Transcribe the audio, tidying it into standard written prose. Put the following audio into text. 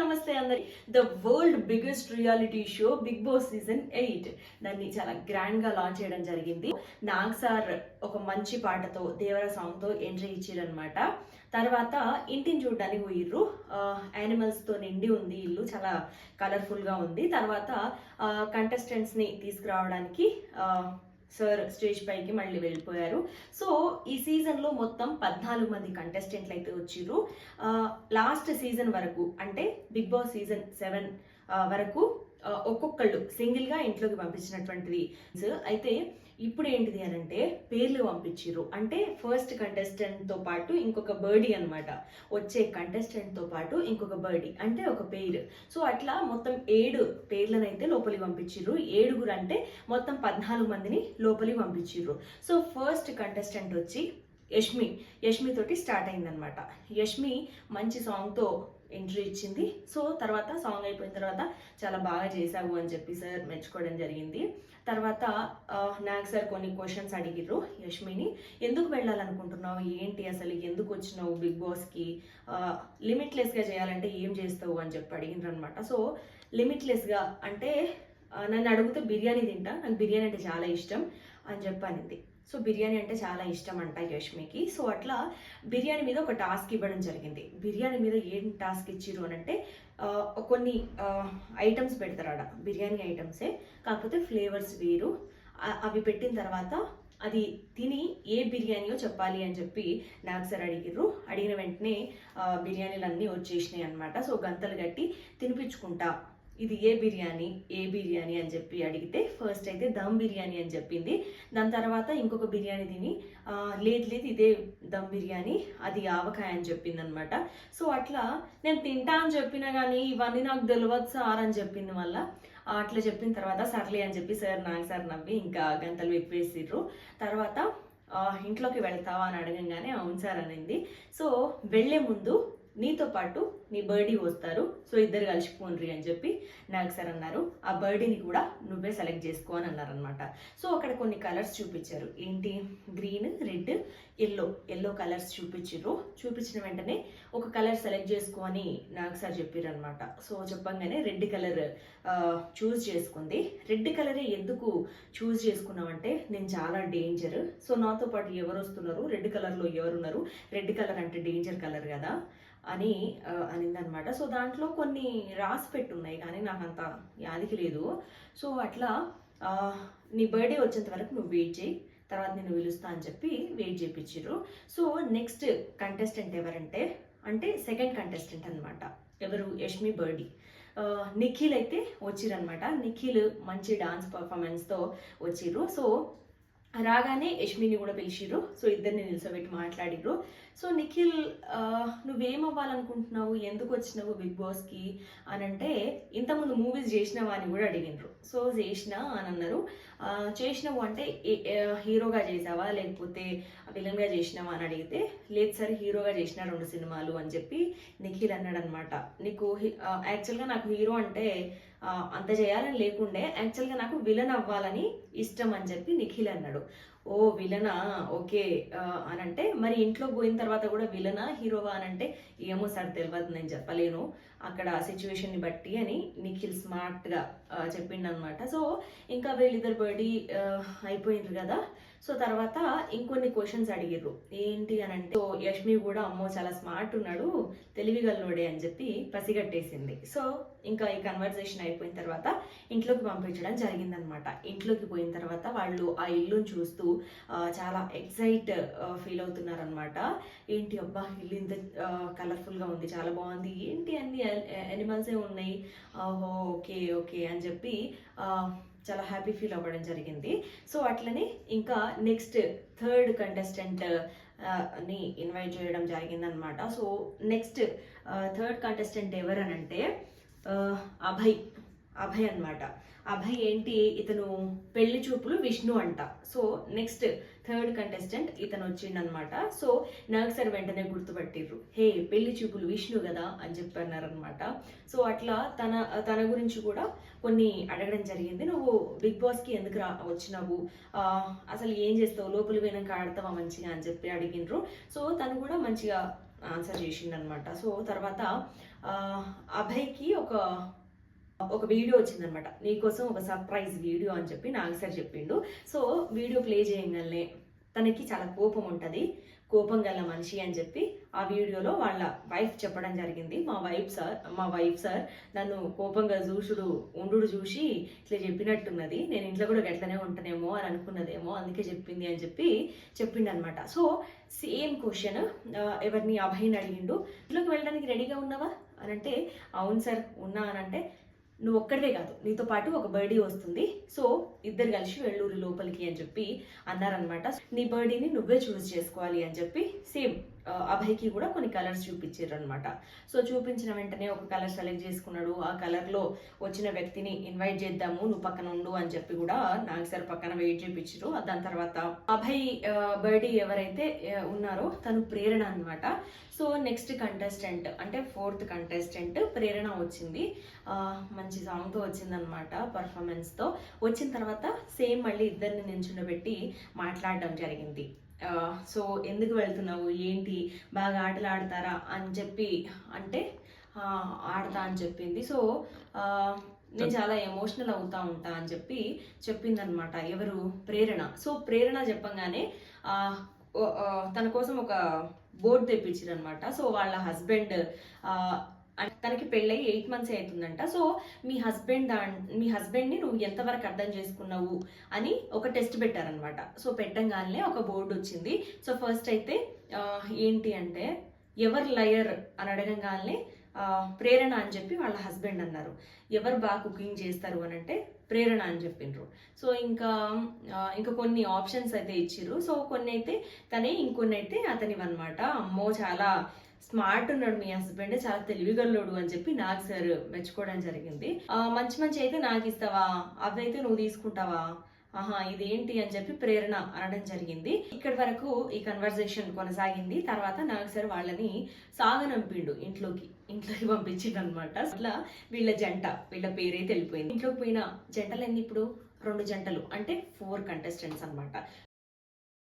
నమస్తే అందరి. The world biggest reality show Bigg Boss season 8 దాన్ని చాలా గ్రాండ్ గా లాంచ్ చేయడం జరిగింది. నాగ్ సార్ ఒక మంచి పాటతో దేవర సాంగ్ తో ఎంట్రీ ఇచ్చారనమాట. తర్వాత ఇంటిని చూడడానికి పోయిర్రు. యానిమల్స్ తో నిండి ఉంది ఇల్లు, చాలా కలర్ఫుల్ గా ఉంది. తర్వాత కంటెస్టెంట్స్ ని తీసుకురావడానికి సార్ స్టేజ్ పైకి మళ్ళీ వెళ్ళిపోయారు. సో ఈ సీజన్లో మొత్తం 14 మంది కంటెస్టెంట్లు అయితే వచ్చిర్రు. లాస్ట్ సీజన్ వరకు అంటే బిగ్ బాస్ సీజన్ 7 వరకు ఒక్కొక్కళ్ళు సింగిల్గా ఇంట్లోకి పంపించినటువంటిది. అయితే ఇప్పుడు ఏంటిది అని అంటే పేర్లు పంపించిర్రు. అంటే ఫస్ట్ కంటెస్టెంట్తో పాటు ఇంకొక బర్డీ అనమాట, వచ్చే కంటెస్టెంట్తో పాటు ఇంకొక బర్డీ అంటే ఒక పేరు. సో అట్లా మొత్తం 7 పేర్లను అయితే లోపలికి పంపించిర్రు. 7 అంటే మొత్తం 14 మందిని లోపలికి పంపించిర్రు. సో ఫస్ట్ కంటెస్టెంట్ వచ్చి యష్మి తోటి స్టార్ట్ అయిందనమాట. యష్మి మంచి సాంగ్తో ఎంట్రీ ఇచ్చింది. సో తర్వాత సాంగ్ అయిపోయిన తర్వాత చాలా బాగా చేశావు అని చెప్పి సార్ మెచ్చుకోవడం జరిగింది. తర్వాత నాగ్ సార్ కొన్ని క్వశ్చన్స్ అడిగిర్రు యష్మిని. ఎందుకు వెళ్ళాలనుకుంటున్నావు, ఏంటి అసలు, ఎందుకు వచ్చినావు బిగ్ బాస్కి, లిమిట్లెస్గా చేయాలంటే ఏం చేస్తావు అని చెప్పి అడిగినారు అనమాట. సో లిమిట్లెస్గా అంటే నన్ను అడిగితే బిర్యానీ తింటా, నాకు బిర్యానీ అంటే చాలా ఇష్టం అని చెప్పనింది. సో బిర్యానీ అంటే చాలా ఇష్టం అంట యష్మికి. సో అట్లా బిర్యానీ మీద ఒక టాస్క్ ఇవ్వడం జరిగింది. బిర్యానీ మీద ఏం టాస్క్ ఇచ్చిర్రు అని అంటే కొన్ని ఐటమ్స్ పెడతారట, బిర్యానీ ఐటమ్సే, కాకపోతే ఫ్లేవర్స్ వేరు. అవి పెట్టిన తర్వాత అది తిని ఏ బిర్యానీయో చెప్పాలి అని చెప్పి నాకు సార్ అడిగిర్రు. అడిగిన వెంటనే బిర్యానీలు అన్నీ వచ్చేసినాయి అనమాట. సో గంతలు కట్టి తినిపించుకుంటా ఇది ఏ బిర్యానీ అని చెప్పి అడిగితే ఫస్ట్ అయితే దమ్ బిర్యానీ అని చెప్పింది. దాని తర్వాత ఇంకొక బిర్యానీ తిని లేదు ఇదే దమ్ బిర్యానీ, అది ఆవకాయ అని చెప్పింది అనమాట. సో అట్లా నేను తింటా అని చెప్పినా కానీ ఇవన్నీ నాకు తెలియదు సార్ అని చెప్పింది. మళ్ళీ అట్లా చెప్పిన తర్వాత సర్లే అని చెప్పి సార్ నవ్వి ఇంకా గంటలు విప్పేసిర్రు. తర్వాత ఇంట్లోకి వెళ్తావా అని అడగంగానే అవును సార్ అనింది. సో వెళ్లే ముందు నీతో పాటు నీ బర్డీ వస్తారు, సో ఇద్దరు కలిసిపోండ్రి అని చెప్పి నాకు సార్ అన్నారు. ఆ బర్డీని కూడా నువ్వే సెలెక్ట్ చేసుకో అని అన్నారనమాట. సో అక్కడ కొన్ని కలర్స్ చూపించారు. ఏంటి, గ్రీన్, రెడ్, ఎల్లో కలర్స్ చూపించిన వెంటనే ఒక కలర్ సెలెక్ట్ చేసుకో అని నాకు సార్ చెప్పారనమాట. సో చెప్పంగానే రెడ్ కలర్ చూస్ చేసుకుంది. రెడ్ కలరే ఎందుకు చూస్ చేసుకున్నామంటే నేను చాలా డేంజర్, సో నాతో పాటు ఎవరు వస్తున్నారు, రెడ్ కలర్లో ఎవరున్నారు, రెడ్ కలర్ అంటే డేంజర్ కలర్ కదా అని అనిందనమాట. సో దాంట్లో కొన్ని రాసి పెట్టున్నాయి కానీ నాకు అంత యాదికి లేదు. సో అట్లా నీ బర్త్డే వచ్చేంత వరకు నువ్వు వెయిట్ చేయి, తర్వాత నేను పిలుస్తా అని చెప్పి వెయిట్ చేయించారు. సో నెక్స్ట్ కంటెస్టెంట్ ఎవరంటే సెకండ్ కంటెస్టెంట్ అనమాట. ఎవరు, యష్మి బర్డీ. నిఖిల్ అయితే వచ్చిరనమాట. నిఖిల్ మంచి డాన్స్ పర్ఫార్మెన్స్తో వచ్చిర్రు. సో రాగానే యష్మిని కూడా పిలిచిర్రు. సో ఇద్దరిని నిల్చోబెట్టి మాట్లాడిర్రు. సో నిఖిల్ నువ్వేమవ్వాలనుకుంటున్నావు, ఎందుకు వచ్చినావు బిగ్ బాస్కి అని అంటే ఇంతకుముందు మూవీస్ చేసినావా అని కూడా అడిగినరు. సో చేసినా అని అన్నారు. చేసినావు అంటే హీరోగా చేసావా లేకపోతే విలన్గా చేసినావా అని అడిగితే లేదు సార్ హీరోగా చేసిన 2 సినిమాలు అని చెప్పి నిఖిల్ అన్నాడు అనమాట. నీకు యాక్చువల్గా నాకు హీరో అంటే అంత చేయాలని లేకుండే, యాక్చువల్గా నాకు విలన్ అవ్వాలని ఇష్టం అని చెప్పి నిఖిల్ అన్నాడు. ఓ విలనా, ఓకే అని అంటే మరి ఇంట్లో పోయిన తర్వాత కూడా విలనా హీరోవా అని అంటే ఏమో సార్ తెలియదు, నేను చెప్పలేను, అక్కడ సిచ్యువేషన్ని బట్టి అని నిఖిల్ స్మార్ట్గా చెప్పిండనమాట. సో ఇంకా వీళ్ళిద్దరు బర్డీ అయిపోయినారు కదా. సో తర్వాత ఇంకొన్ని క్వశ్చన్స్ అడిగిర్రు. ఏంటి అని అంటే యష్మి కూడా అమ్మో చాలా స్మార్ట్ ఉన్నాడు, తెలివిగలనోడే అని చెప్పి పసిగట్టేసింది. సో ఇంకా ఈ కన్వర్జేషన్ అయిపోయిన తర్వాత ఇంట్లోకి పంపించడం జరిగిందనమాట. ఇంట్లోకి పోయిన తర్వాత వాళ్ళు ఆ ఇల్లుని చూస్తూ చాలా ఎక్సైట్ ఫీల్ అవుతున్నారనమాట. ఏంటి అబ్బా ఇల్లు ఇంత కలర్ఫుల్గా ఉంది, చాలా బాగుంది, ఏంటి అన్ని యానిమల్సే ఉన్నాయి, ఓహో ఓకే అని చెప్పి చాలా హ్యాపీ ఫీల్ అవ్వడం జరిగింది. సో అట్లనే ఇంకా నెక్స్ట్ థర్డ్ కంటెస్టెంట్ ని ఇన్వైట్ చేయడం జరిగిందనమాట. సో నెక్స్ట్ థర్డ్ కంటెస్టెంట్ ఎవరనంటే అభయ్ అనమాట. అభయ్ ఏంటి, ఇతను పెళ్లి చూపులు విష్ణు అంట. సో నెక్స్ట్ థర్డ్ కంటెస్టెంట్ ఇతను వచ్చిండనమాట. సో నాకు సార్ వెంటనే గుర్తుపట్టిర్రు, హే పెళ్లి చూపులు విష్ణు కదా అని చెప్పన్నారనమాట. సో అట్లా తన గురించి కూడా కొన్ని అడగడం జరిగింది. నువ్వు బిగ్ బాస్కి ఎందుకు వచ్చినావు, అసలు ఏం చేస్తావు, లోపలి పోయినాక ఆడతావా మంచిగా అని చెప్పి అడిగినరు. సో తను కూడా మంచిగా ఆన్సర్ చేసిండనమాట. సో తర్వాత అభయ్కి ఒక వీడియో వచ్చిందనమాట, నీకోసం ఒక సర్ప్రైజ్ వీడియో అని చెప్పి నాగ్ సార్ చెప్పిండు. సో వీడియో ప్లే చేయగానే తనకి చాలా కోపం ఉంటుంది, కోపం గల మనిషి అని చెప్పి ఆ వీడియోలో వాళ్ళ వైఫ్ చెప్పడం జరిగింది. మా వైఫ్ సార్ నన్ను కోపంగా ఉండు చూసి ఇట్లా చెప్పినట్టున్నది, నేను ఇంట్లో కూడా గట్లనే ఉంటానేమో అని అనుకున్నదేమో, అందుకే చెప్పింది అని చెప్పి చెప్పిండు అనమాట. సో సేమ్ క్వశ్చన్ ఎవరిని అభయ్ని అడిగిండు, ఇంట్లోకి వెళ్ళడానికి రెడీగా ఉన్నావా అని అంటే అవును సార్ ఉన్నా అని అంటే, నువ్వు ఒక్కడివే కాదు నీతో పాటు ఒక బర్డీ వస్తుంది, సో ఇద్దరు కలిసి వెళ్ళూరు లోపలికి అని చెప్పి అన్నారనమాట. నీ బర్డీని నువ్వే చూస్ చేసుకోవాలి అని చెప్పి సేమ్ అభయ్కి కూడా కొన్ని కలర్స్ చూపించారు అనమాట. సో చూపించిన వెంటనే ఒక కలర్ సెలెక్ట్ చేసుకున్నాడు. ఆ కలర్లో వచ్చిన వ్యక్తిని ఇన్వైట్ చేద్దాము, నువ్వు పక్కన ఉండు అని చెప్పి కూడా నాగ్ సార్ పక్కన వెయిట్ చేయించారు. దాని తర్వాత అభయ్ బర్డీ ఎవరైతే ఉన్నారో తను ప్రేరణ అనమాట. సో నెక్స్ట్ కంటెస్టెంట్ అంటే 4th కంటెస్టెంట్ ప్రేరణ వచ్చింది. మంచి సాంగ్తో వచ్చిందనమాట, పర్ఫార్మెన్స్తో. వచ్చిన తర్వాత సేమ్ మళ్ళీ ఇద్దరిని నించుండబెట్టి మాట్లాడడం జరిగింది. సో ఎందుకు వెళ్తున్నావు, ఏంటి, బాగా ఆటలు ఆడతారా అని చెప్పి అంటే ఆడతా అని చెప్పింది. సో నేను చాలా ఎమోషనల్ అవుతా ఉంటా అని చెప్పి చెప్పిందనమాట. ఎవరు, ప్రేరణ. సో ప్రేరణ చెప్పంగానే తన కోసం ఒక బోర్డు తెప్పించారు అనమాట. సో వాళ్ళ హస్బెండ్ తనకి పెళ్ళై 8 months అవుతుందంట. సో మీ హస్బెండ్ని నువ్వు ఎంతవరకు అర్థం చేసుకున్నావు అని ఒక టెస్ట్ పెట్టారనమాట. సో పెట్టంగానే ఒక బోర్డు వచ్చింది. సో ఫస్ట్ అయితే ఏంటి అంటే ఎవరు లయర్ అని అడగంగానే ప్రేరణ అని చెప్పి వాళ్ళ హస్బెండ్ అన్నారు. ఎవరు బాగా కుకింగ్ చేస్తారు అని అంటే ప్రేరణ అని చెప్పిండ్రు. సో ఇంకా కొన్ని ఆప్షన్స్ అయితే ఇచ్చిర్రు. సో కొన్ని అయితే తనే, ఇంకొన్ని అయితే అతనివన్నమాట. అమ్మో చాలా స్మార్ట్ ఉన్నాడు మీ హస్బెండ్, చాలా తెలివిగల్లోడు అని చెప్పి నాగ్ సార్ మెచ్చుకోవడం జరిగింది. మంచి అయితే నాకు ఇస్తావా, అవైతే నువ్వు తీసుకుంటావా, ఇదేంటి అని చెప్పి ప్రేరణ అనడం జరిగింది. ఇక్కడి వరకు ఈ కన్వర్జేషన్ కొనసాగింది. తర్వాత నాగ్ సార్ వాళ్ళని సాగనంపిండు, ఇంట్లోకి పంపించిండు అనమాట. అట్లా వీళ్ళ పేరే తెలిపోయింది. ఇంట్లోకి పోయిన జంటలన్నీ ఇప్పుడు 2 జంటలు అంటే 4 కంటెస్టెంట్స్ అనమాట.